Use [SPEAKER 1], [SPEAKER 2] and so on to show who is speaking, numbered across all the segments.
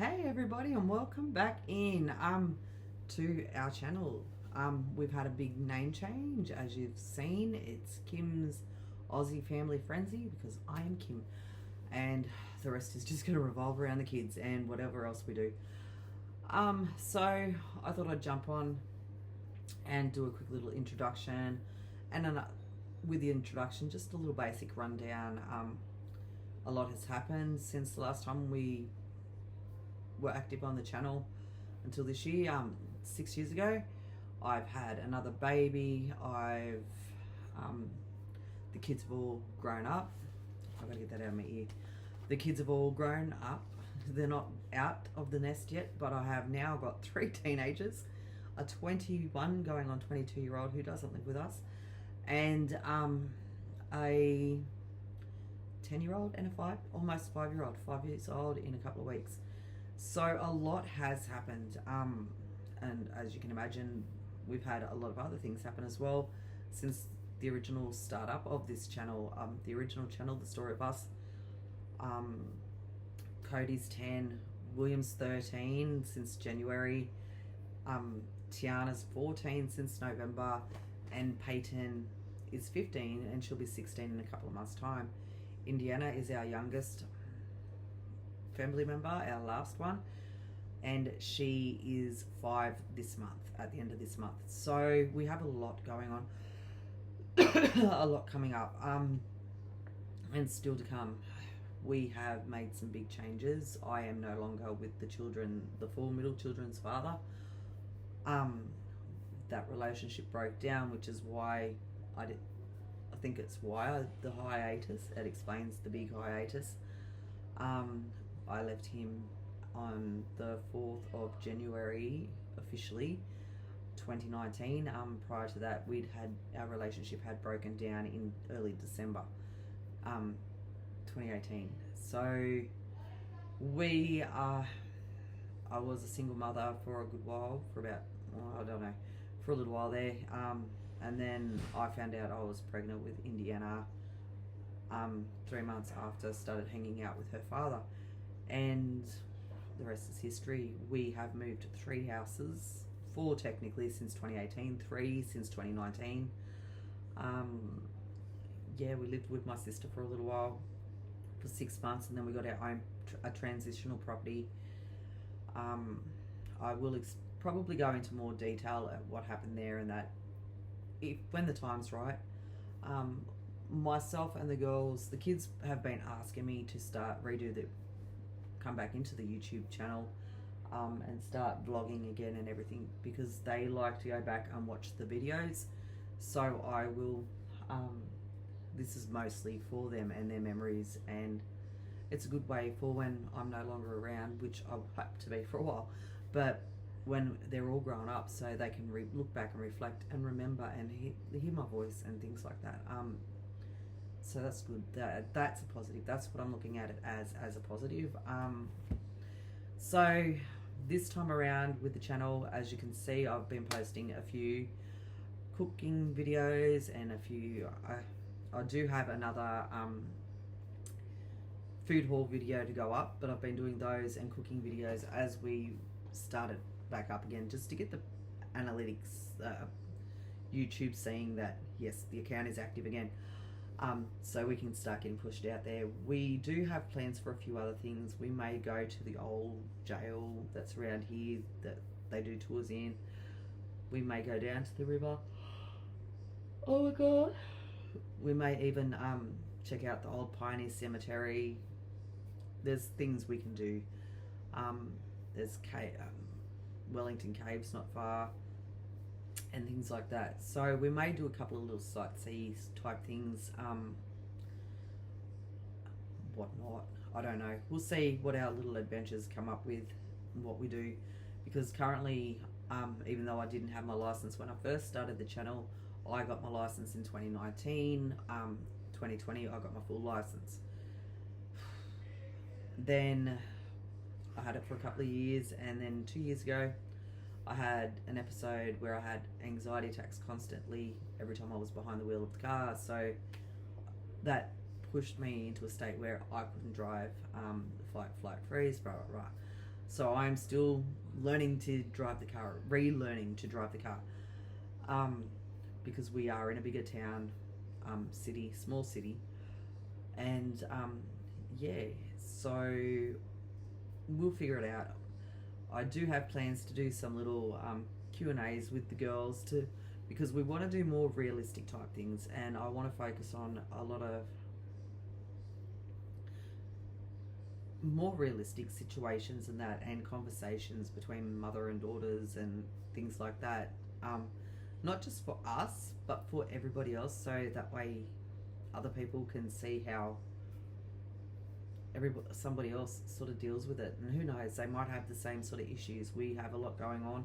[SPEAKER 1] Hey everybody, and welcome back in to our channel. We've had a big name change, as you've seen. It's Kim's Aussie Family Frenzy because I am Kim, and the rest is just going to revolve around the kids and whatever else we do. So I thought I'd jump on and do a quick little introduction, and then with the introduction, just a little basic rundown. A lot has happened since the last time we were active on the channel until this year. 6 years ago I've had another baby. The kids have all grown up. I've got to get that out of my ear. The kids have all grown up. They're not out of the nest yet, but I have now got 3 teenagers, a 21 going on 22-year-old who doesn't live with us, and a 10-year-old and a almost 5-year-old, 5 years old in a couple of weeks. So a lot has happened, and as you can imagine, we've had a lot of other things happen as well since the original startup of this channel. The original channel, The Story of Us, Cody's 10, William's 13 since January, Tiana's 14 since November, and Peyton is 15 and she'll be 16 in a couple of months' time. Indiana is our youngest family member, our last one, and she is 5 this month, at the end of this month. So we have a lot going on, a lot coming up, and still to come. We have made some big changes. I am no longer with the children, the 4 middle children's father. That relationship broke down, which is why I think it's why the hiatus. It explains the big hiatus. I left him on the 4th of January, officially, 2019. Prior to that, our relationship had broken down in early December, 2018. So I was a single mother for a good while, for about, for a little while there. And then I found out I was pregnant with Indiana 3 months after I started hanging out with her father. And the rest is history. We have moved 3 houses, 4 technically since 2018, 3 since 2019. We lived with my sister for a little while, for 6 months, and then we got our own a transitional property. I will probably go into more detail at what happened there, and that when the time's right. Myself and the girls, the kids have been asking me to come back into the YouTube channel, and start vlogging again and everything, because they like to go back and watch the videos. So I will, this is mostly for them and their memories, and it's a good way for when I'm no longer around, which I hope to be for a while, but when they're all grown up, so they can look back and reflect and remember and hear my voice and things like that. So that's good. That's a positive. That's what I'm looking at it as a positive. So this time around with the channel, as you can see, I've been posting a few cooking videos and a few, I do have another food haul video to go up, but I've been doing those and cooking videos as we started back up again, just to get the analytics, YouTube seeing that yes, the account is active again, so we can start getting pushed out there. We do have plans for a few other things. We may go to the old jail that's around here that they do tours in. We may go down to the river. Oh my god. We may even check out the old Pioneer Cemetery. There's things we can do. There's Wellington Caves not far, and things like that. So we may do a couple of little sightsee type things, whatnot. I don't know. We'll see what our little adventures come up with and what we do, because currently, even though I didn't have my license when I first started the channel, I got my license in 2019. 2020 I got my full license. Then I had it for a couple of years, and then 2 years ago I had an episode where I had anxiety attacks constantly every time I was behind the wheel of the car. So that pushed me into a state where I couldn't drive, fight, flight, freeze, blah, blah, blah. So I'm still learning to drive the car, relearning to drive the car, because we are in a bigger town, city, small city, and yeah, so we'll figure it out. I do have plans to do some little Q&As with the girls because we want to do more realistic type things, and I want to focus on a lot of more realistic situations and that, and conversations between mother and daughters and things like that, not just for us but for everybody else, so that way other people can see how somebody else sort of deals with it, and who knows, they might have the same sort of issues. We have a lot going on.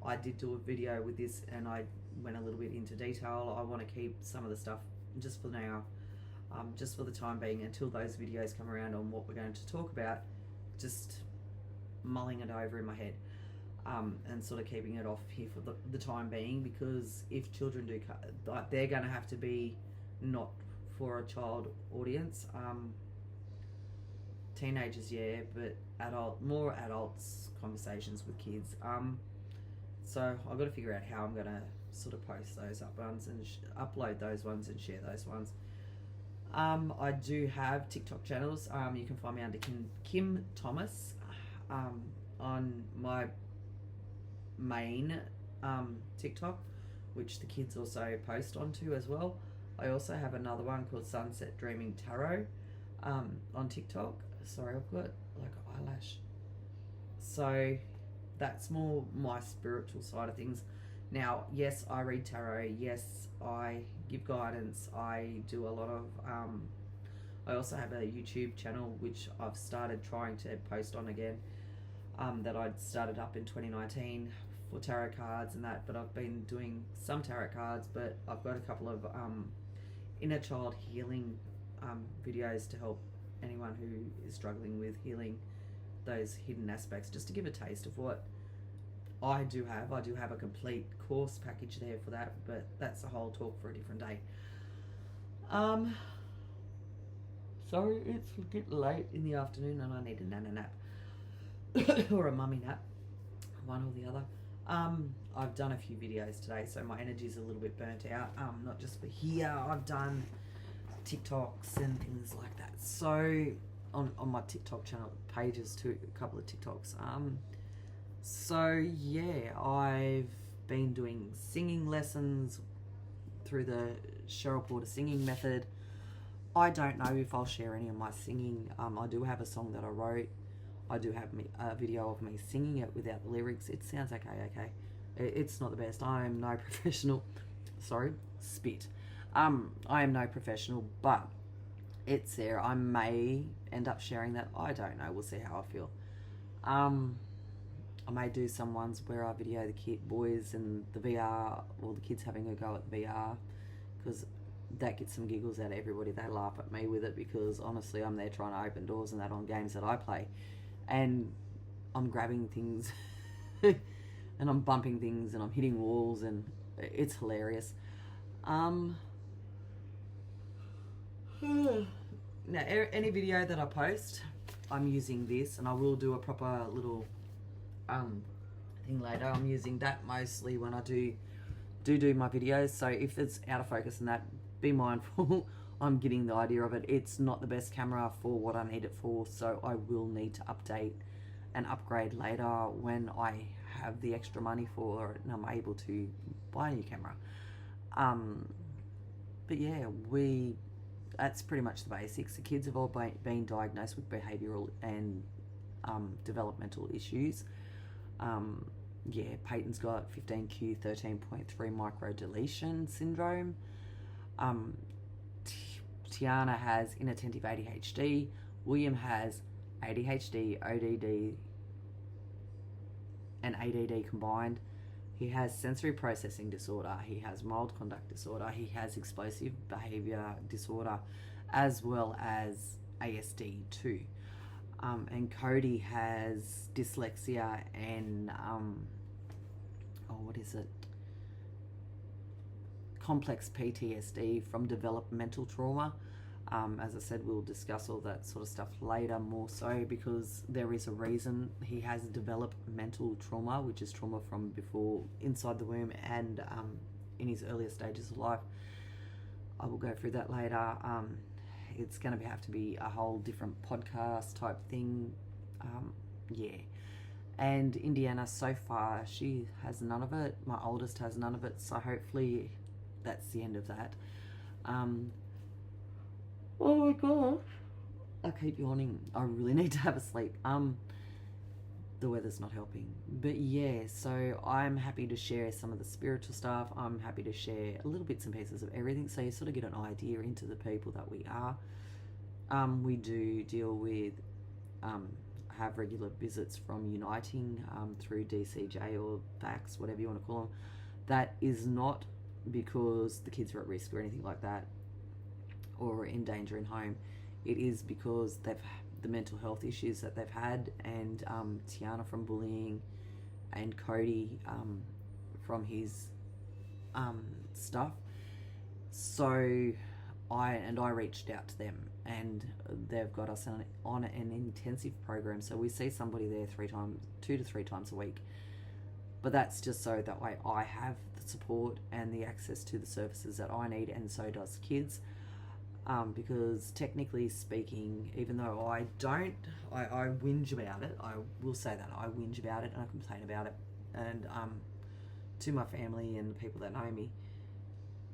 [SPEAKER 1] I did do a video with this and I went a little bit into detail. I want to keep some of the stuff just for now, just for the time being, until those videos come around on what we're going to talk about, just mulling it over in my head, and sort of keeping it off here for the time being, because if children do, they're going to have to be not for a child audience. Teenagers, yeah, but more adults conversations with kids. So I've got to figure out how I'm going to sort of post those up ones and upload those ones and share those ones. I do have TikTok channels. You can find me under Kim Thomas on my main TikTok, which the kids also post onto as well. I also have another one called Sunset Dreaming Tarot on TikTok. Sorry, I've got like an eyelash. So that's more my spiritual side of things. Now, yes, I read tarot. Yes, I give guidance. I do a lot of... I also have a YouTube channel which I've started trying to post on again, that I'd started up in 2019 for tarot cards and that, but I've been doing some tarot cards, but I've got a couple of inner child healing videos to help anyone who is struggling with healing those hidden aspects, just to give a taste of what I do have. I do have a complete course package there for that, but that's a whole talk for a different day. Sorry, it's getting late in the afternoon and I need a nana nap or a mummy nap, one or the other. I've done a few videos today, so my energy's a little bit burnt out, not just for here. I've done TikToks and things like that, so on my TikTok channel pages too, a couple of TikToks. So yeah, I've been doing singing lessons through the Cheryl Porter singing method. I don't know if I'll share any of my singing. I do have a song that I wrote. I do have a video of me singing it without the lyrics. It sounds okay. It's not the best. I am no professional. Sorry, spit. I am no professional, but it's there. I may end up sharing that. I don't know. We'll see how I feel. I may do some ones where I video the boys and the VR, or the kids having a go at the VR, because that gets some giggles out of everybody. They laugh at me with it, because honestly I'm there trying to open doors and that on games that I play, and I'm grabbing things and I'm bumping things and I'm hitting walls, and it's hilarious. Now, any video that I post, I'm using this, and I will do a proper little thing later. I'm using that mostly when I do my videos, so if it's out of focus and that, be mindful. I'm getting the idea of it. It's not the best camera for what I need it for, so I will need to update and upgrade later when I have the extra money for it and I'm able to buy a new camera. But yeah, that's pretty much the basics. The kids have all been diagnosed with behavioural and developmental issues. Yeah, Peyton's got 15q 13.3 microdeletion syndrome. Tiana has inattentive ADHD. William has ADHD, ODD, and ADD combined. He has sensory processing disorder. He has mild conduct disorder. He has explosive behavior disorder, as well as ASD too. And Cody has dyslexia and complex PTSD from developmental trauma. As I said, we'll discuss all that sort of stuff later, more so because there is a reason he has developed mental trauma, which is trauma from before inside the womb and in his earlier stages of life. I will go through that later. It's going to have to be a whole different podcast type thing. Yeah. And Indiana, so far, she has none of it. My oldest has none of it, so hopefully that's the end of that. Oh my gosh. I keep yawning. I really need to have a sleep. The weather's not helping. But yeah, so I'm happy to share some of the spiritual stuff. I'm happy to share a little bits and pieces of everything, so you sort of get an idea into the people that we are. We do deal with, have regular visits from Uniting through DCJ or VAX, whatever you want to call them. That is not because the kids are at risk or anything like that, or in danger in home. It is because they've the mental health issues that they've had, and Tiana from bullying, and Cody from his stuff. So I reached out to them, and they've got us on an intensive program. So we see somebody there 2 to 3 times a week. But that's just so that way I have the support and the access to the services that I need, and so does kids. Because technically speaking, even though I whinge about it, I will say that I whinge about it and I complain about it, and to my family and the people that know me.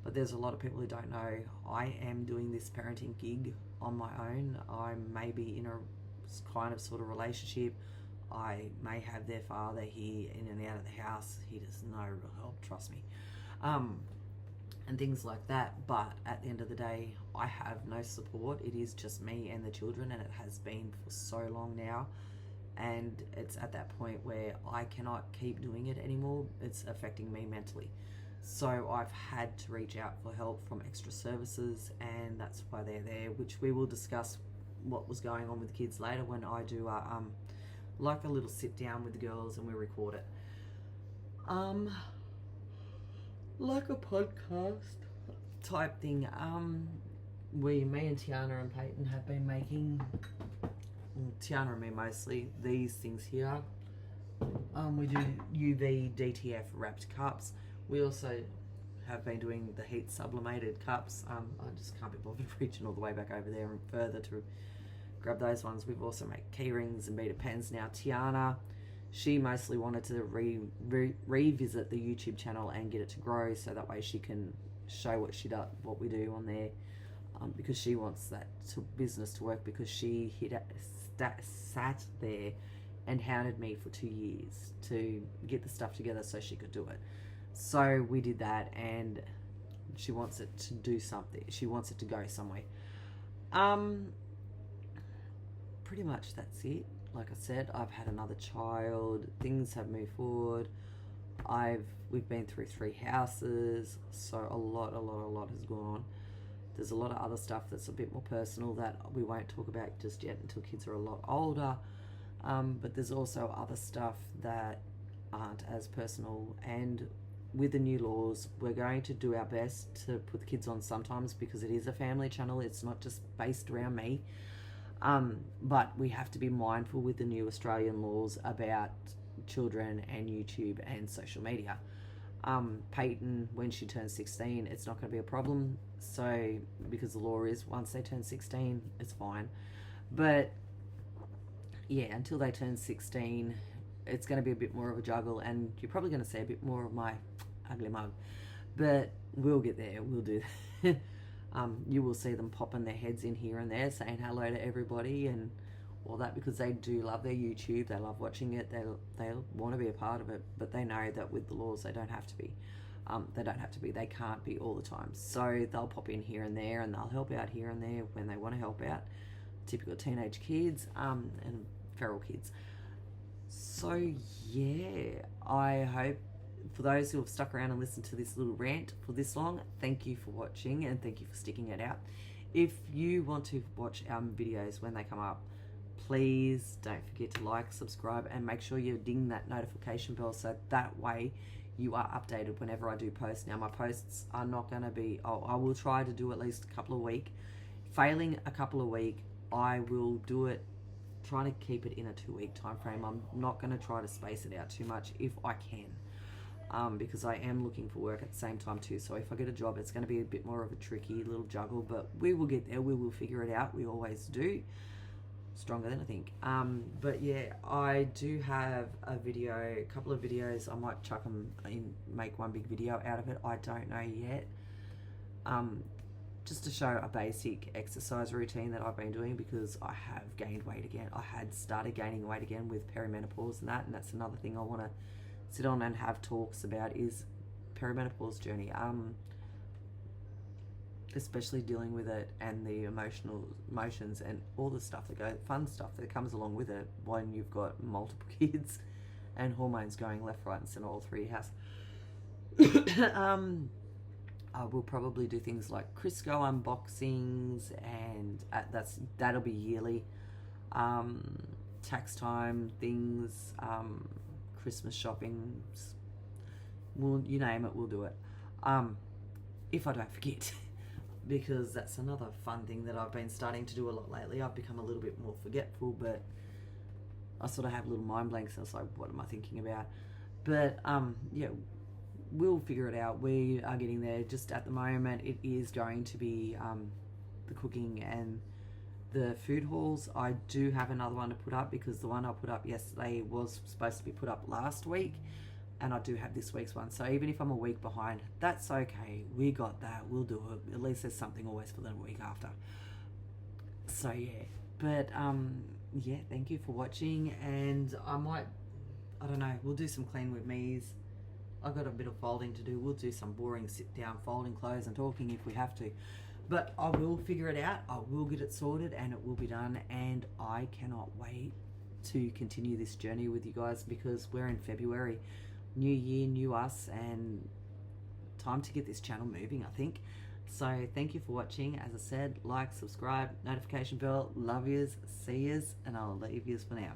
[SPEAKER 1] But there's a lot of people who don't know I am doing this parenting gig on my own. I may be in a kind of sort of relationship. I may have their father here in and out of the house. He does no real help, trust me. And things like that, but at the end of the day, I have no support. It is just me and the children, and it has been for so long now, and it's at that point where I cannot keep doing it anymore. It's affecting me mentally, so I've had to reach out for help from extra services, and that's why they're there, which we will discuss what was going on with the kids later when I do like a little sit down with the girls and we record it. Like a podcast type thing. Me and Tiana and Peyton have been making, Tiana and me mostly, these things here. We do UV DTF wrapped cups. We also have been doing the heat sublimated cups. I just can't be bothered reaching all the way back over there and further to grab those ones. We've also made key rings and beaded pens now. Tiana, she mostly wanted to revisit the YouTube channel and get it to grow, so that way she can show what we do on there, because she wants that business to work, because she sat there and hounded me for 2 years to get the stuff together so she could do it. So we did that, and she wants it to do something. She wants it to go somewhere. Pretty much that's it. Like I said, I've had another child. Things have moved forward. We've been through 3 houses, so a lot has gone on. There's a lot of other stuff that's a bit more personal that we won't talk about just yet until kids are a lot older. But there's also other stuff that aren't as personal, and with the new laws, we're going to do our best to put the kids on sometimes, because it is a family channel. It's not just based around me. But we have to be mindful with the new Australian laws about children and YouTube and social media. Peyton, when she turns 16, it's not going to be a problem. So, because the law is once they turn 16, it's fine. But yeah, until they turn 16, it's going to be a bit more of a juggle, and you're probably going to see a bit more of my ugly mug. But we'll get there. We'll do that. You will see them popping their heads in here and there, saying hello to everybody and all that, because they do love their YouTube. They love watching it. They want to be a part of it, but they know that with the laws, they don't have to be. They can't be all the time. So they'll pop in here and there, and they'll help out here and there when they want to help out. Typical teenage kids and feral kids. So yeah, I hope, for those who have stuck around and listened to this little rant for this long, thank you for watching, and thank you for sticking it out. If you want to watch our videos when they come up, please don't forget to like, subscribe, and make sure you ding that notification bell, so that way you are updated whenever I do post. Now, my posts are not going to be, I will try to do at least a couple a week Failing a couple of weeks, I will do it, try to keep it in a 2-week time frame. I'm not going to try to space it out too much if I can, because I am looking for work at the same time too. So if I get a job, it's going to be a bit more of a tricky little juggle, but we will get there. We will figure it out. We always do. Stronger than I think. But yeah, I do have a couple of videos. I might chuck them in, make one big video out of it. I don't know yet. Just to show a basic exercise routine that I've been doing, because I have gained weight again. I had started gaining weight again with perimenopause and that's another thing I want to sit on and have talks about, is perimenopause journey. Especially dealing with it and the emotions and all the stuff fun stuff that comes along with it when you've got multiple kids and hormones going left, right, and center all through your house. I will probably do things like Crisco unboxings, and that'll be yearly. Tax time things, Christmas shopping. You name it, we'll do it. If I don't forget. Because that's another fun thing that I've been starting to do a lot lately. I've become a little bit more forgetful, but I sort of have little mind blanks. I was like, what am I thinking about? But yeah, we'll figure it out. We are getting there. Just at the moment, it is going to be the cooking and the food hauls. I do have another one to put up, because the one I put up yesterday was supposed to be put up last week. And I do have this week's one. So even if I'm a week behind, that's okay. We got that. We'll do it. At least there's something always for the week after. So yeah. But yeah, thank you for watching. And I don't know, we'll do some clean with me's. I've got a bit of folding to do. We'll do some boring sit down folding clothes and talking if we have to. But I will figure it out. I will get it sorted and it will be done. And I cannot wait to continue this journey with you guys, because we're in February. New year, new us, and time to get this channel moving, I think. So thank you for watching. As I said, like, subscribe, notification bell. Love yous, see yous, and I'll leave yous for now.